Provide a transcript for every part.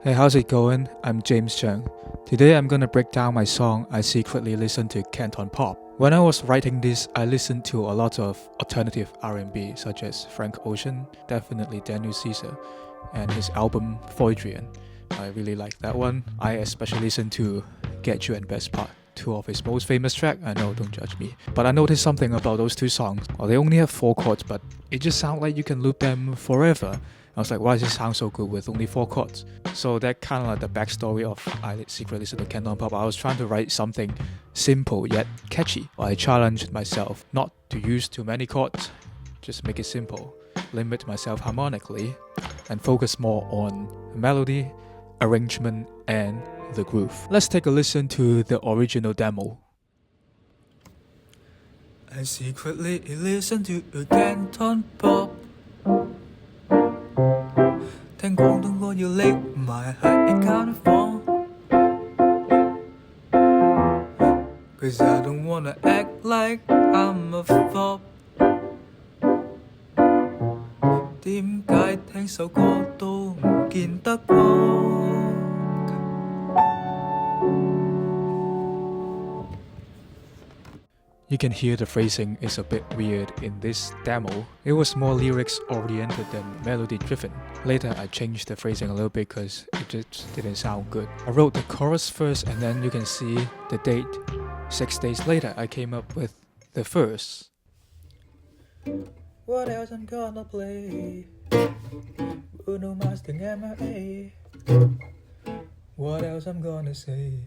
Hey, how's it going? I'm James Tseung. Today I'm gonna break down my song I secretly listen to Canton pop. When I was writing this, I listened to a lot of alternative R&B such as Frank Ocean, definitely Daniel Caesar, and his album Voidrian. I really like that one. I especially listened to Get You and Best Part, two of his most famous tracks. I know, don't judge me. But I noticed something about those two songs. Well, they only have 4 chords, but it just sounds like you can loop them forever. I was like, why does it sound so good with only 4 chords? So that kind of like the backstory of I secretly listen to Canton pop. I was trying to write something simple yet catchy. I challenged myself not to use too many chords, just make it simple, limit myself harmonically, and focus more on melody, arrangement, and the groove. Let's take a listen to the original demo. I secretly listen to a Canton pop. 聽廣東歌要匿埋喺一間房 Cause I don't wanna act like I'm a flop 點解聽首歌都唔見得光 You can hear the phrasing is a bit weird in this demo. It was more lyrics oriented than melody driven. Later I changed the phrasing a little bit because it just didn't sound good. I wrote the chorus first and then you can see the date. 6 days later I came up with the verse. What else I'm gonna play? Bruno Mars 定 MIA What else I'm gonna say?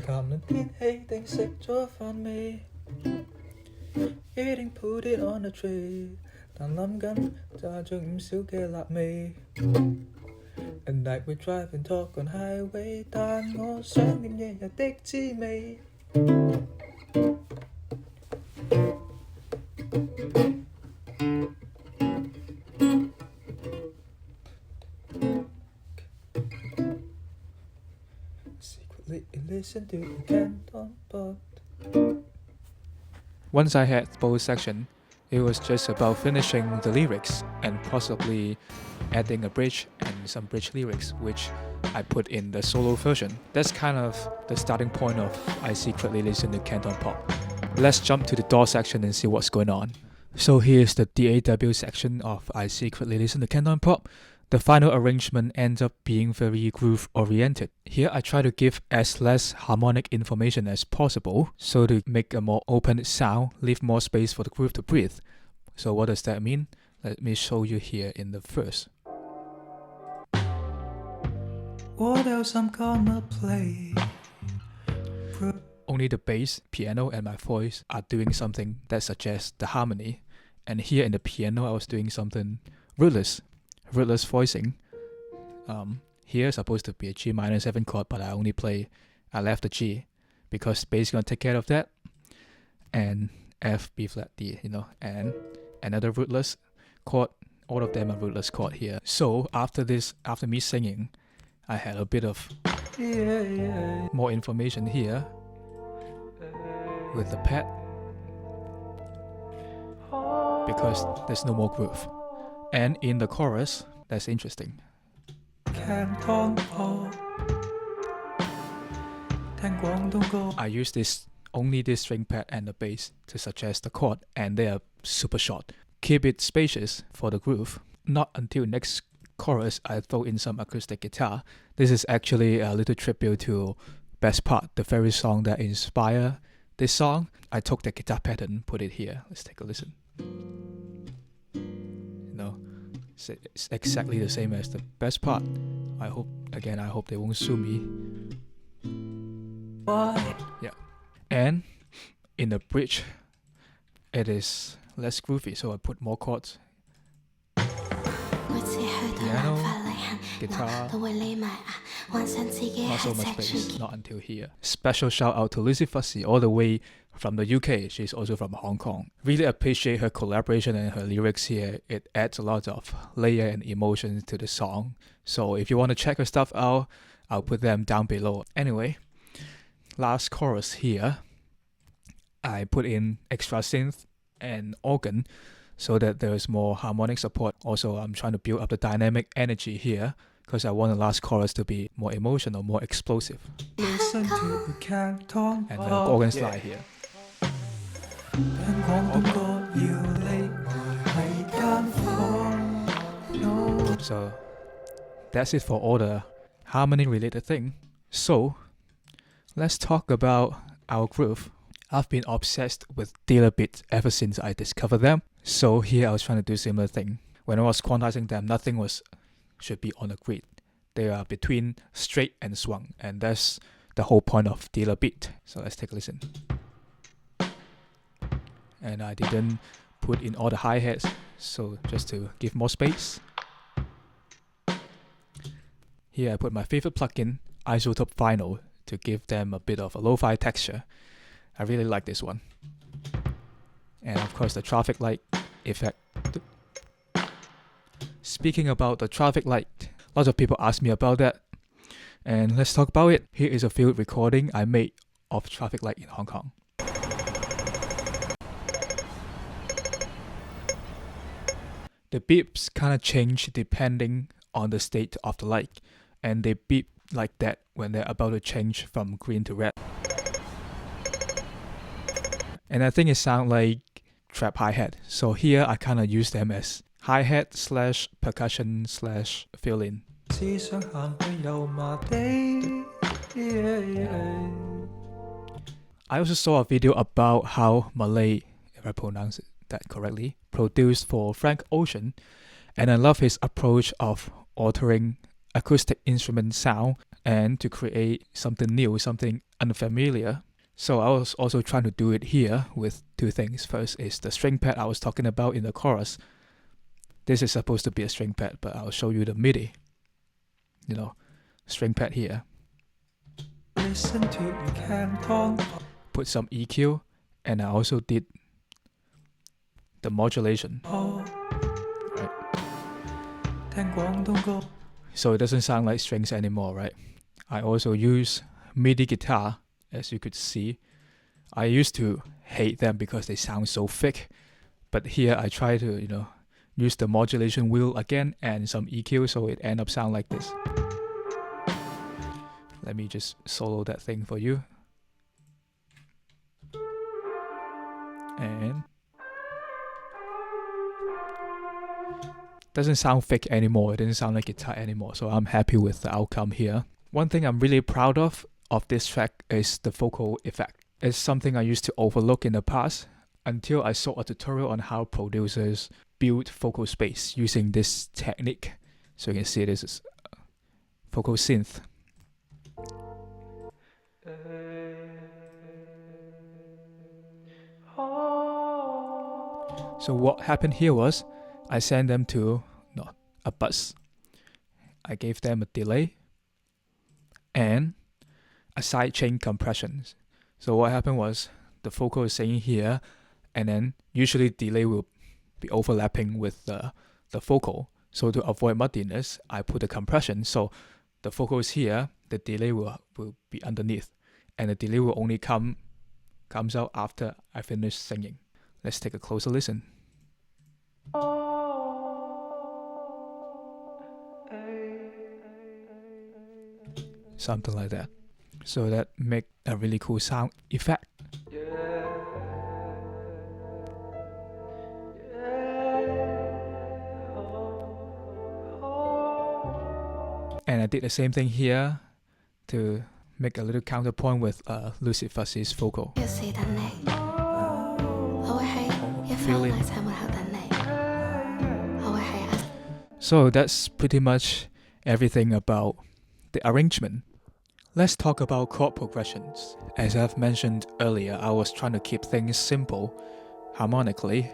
談論天氣定食咗飯未 Eating put it on a tray 但諗緊炸着唔少嘅辣味 At night we drive and talk on highway 但我想念夜日的滋味 Secretly listen to the Canton pop. Once I had both sections, it was just about finishing the lyrics and possibly adding a bridge and some bridge lyrics, which I put in the solo version. That's kind of the starting point of I secretly listen to Canton pop. Let's jump to the DAW section and see what's going on. So here's the DAW section of I secretly listen to Canton pop. The final arrangement ends up being very groove-oriented. Here I try to give as less harmonic information as possible, so to make a more open sound, leave more space for the groove to breathe. So what does that mean? Let me show you here in the verse. What else I'm gonna play? Only the bass, piano, and my voice are doing something that suggests the harmony. And here in the piano I was doing something rootless voicing. Here supposed to be a G minor 7 chord, but I left the G because bass gonna take care of that, and F, B flat, D, and another rootless chord. All of them are rootless chord here. So after me singing, I had a bit of more information here with the pad because there's no more groove. And in the chorus, that's interesting. I use only this string pad and the bass to suggest the chord, and they are super short. Keep it spacious for the groove. Not until next chorus I throw in some acoustic guitar. This is actually a little tribute to Best Part, the very song that inspired this song. I took the guitar pattern, put it here. Let's take a listen. It's exactly the same as the Best Part. I hope they won't sue me. Yeah. And in the bridge, it is less groovy, so I put more chords. Piano, guitar, not so much bass, not until here. Special shout out to Lucid Fuzzy all the way from the UK. She's also from Hong Kong. Really appreciate her collaboration and her lyrics here. It adds a lot of layer and emotion to the song. So if you want to check her stuff out, I'll put them down below. Anyway, last chorus here, I put in extra synth and organ so that there is more harmonic support. Also, I'm trying to build up the dynamic energy here because I want the last chorus to be more emotional, more explosive. Listen to Canton, And the organ slide here. So that's it for all the harmony related thing. So let's talk about our groove. I've been obsessed with Dilla beats ever since I discovered them. So here I was trying to do similar thing. When I was quantizing them, nothing should be on a grid. They are between straight and swung, and that's the whole point of Dilla beat. So let's take a listen. And I didn't put in all the hi-hats, so just to give more space. Here I put my favorite plugin, Isotope Vinyl, to give them a bit of a lo-fi texture. I really like this one. And of course the traffic light effect. Speaking about the traffic light, lots of people ask me about that. And let's talk about it. Here is a field recording I made of traffic light in Hong Kong. The beeps kind of change depending on the state of the light, and they beep like that when they're about to change from green to red. And I think it sounds like trap hi-hat. So here I kind of use them as hi-hat / percussion / fill-in. I also saw a video about how Malay, if I pronounce that correctly, produced for Frank Ocean, and I love his approach of altering acoustic instrument sound and to create something new, something unfamiliar. So I was also trying to do it here with two things. First is the string pad I was talking about in the chorus. This is supposed to be a string pad, but I'll show you the MIDI. You know, string pad here. Listen to Canton. Put some EQ, and I also did the modulation. Right. So it doesn't sound like strings anymore, right? I also use MIDI guitar, as you could see. I used to hate them because they sound so thick, but here I try to, use the modulation wheel again and some EQ, so it ends up sound like this. Let me just solo that thing for you. And doesn't sound thick anymore. It doesn't sound like guitar anymore, so I'm happy with the outcome here. One thing I'm really proud of this track is the vocal effect. It's something I used to overlook in the past until I saw a tutorial on how producers build vocal space using this technique. So you can see this is vocal synth. So what happened here was I sent them to a bus. I gave them a delay and a sidechain compression. So what happened was the vocal is saying here, and then usually delay will be overlapping with the vocal. So to avoid muddiness, I put a compression. So the vocal is here, the delay will be underneath, and the delay will only comes out after I finish singing. Let's take a closer listen. Something like that. So that make a really cool sound effect. And I did the same thing here to make a little counterpoint with Lucid Fuzzy's vocal. So that's pretty much everything about the arrangement. Let's talk about chord progressions. As I've mentioned earlier, I was trying to keep things simple, harmonically,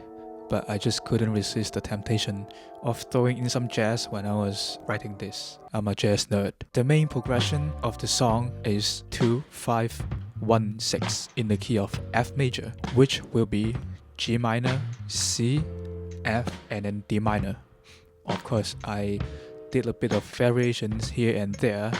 but I just couldn't resist the temptation of throwing in some jazz when I was writing this. I'm a jazz nerd. The main progression of the song is 2-5-1-6 in the key of F major, which will be G minor, C, F, and then D minor. Of course, I did a bit of variations here and there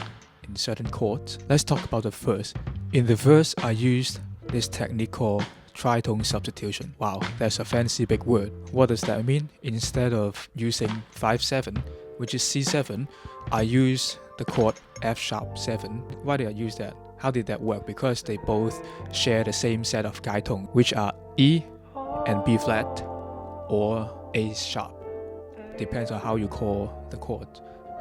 in certain chords. Let's talk about the verse. In the verse, I used this technique called tritone substitution. Wow, that's a fancy big word. What does that mean? Instead of using 5-7, which is C7, I use the chord F sharp 7. Why did I use that? How did that work? Because they both share the same set of gaitong, which are E and B flat or A sharp. Depends on how you call the chord.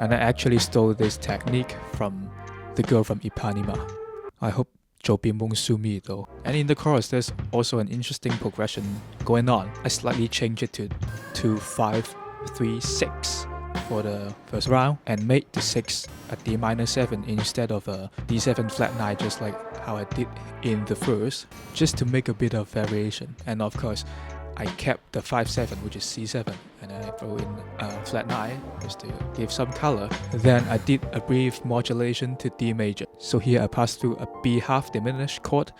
And I actually stole this technique from the girl from Ipanema. I hope Jobim won't sue me though. And in the chorus, there's also an interesting progression going on. I slightly changed it to 5, 3, 6 for the first round and made the 6 a D minor 7 instead of a D7 flat 9, just like how I did in the first, just to make a bit of variation. And of course, I kept the 5-7, which is C7, and I throw in flat 9 just to give some color. Then I did a brief modulation to D major. So here I passed through a B half diminished chord,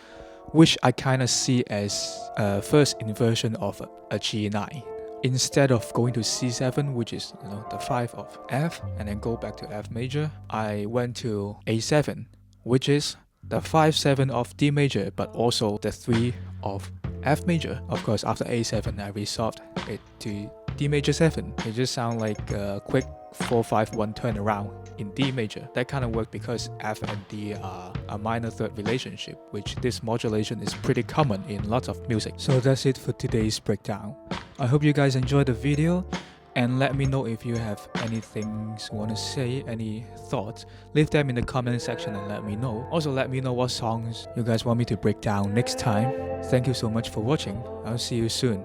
which I kind of see as a first inversion of a G9. Instead of going to C7, which is the 5 of F, and then go back to F major, I went to A7, which is the 5-7 of D major, but also the 3 of F major. Of course, after A7, I resolved it to D major 7. It just sounds like a quick 4-5-1 turnaround in D major. That kind of worked because F and D are a minor third relationship, which this modulation is pretty common in lots of music. So that's it for today's breakdown. I hope you guys enjoyed the video, and let me know if you have anything you want to say, any thoughts. Leave them in the comment section and let me know. Also, let me know what songs you guys want me to break down next time. Thank you so much for watching. I'll see you soon.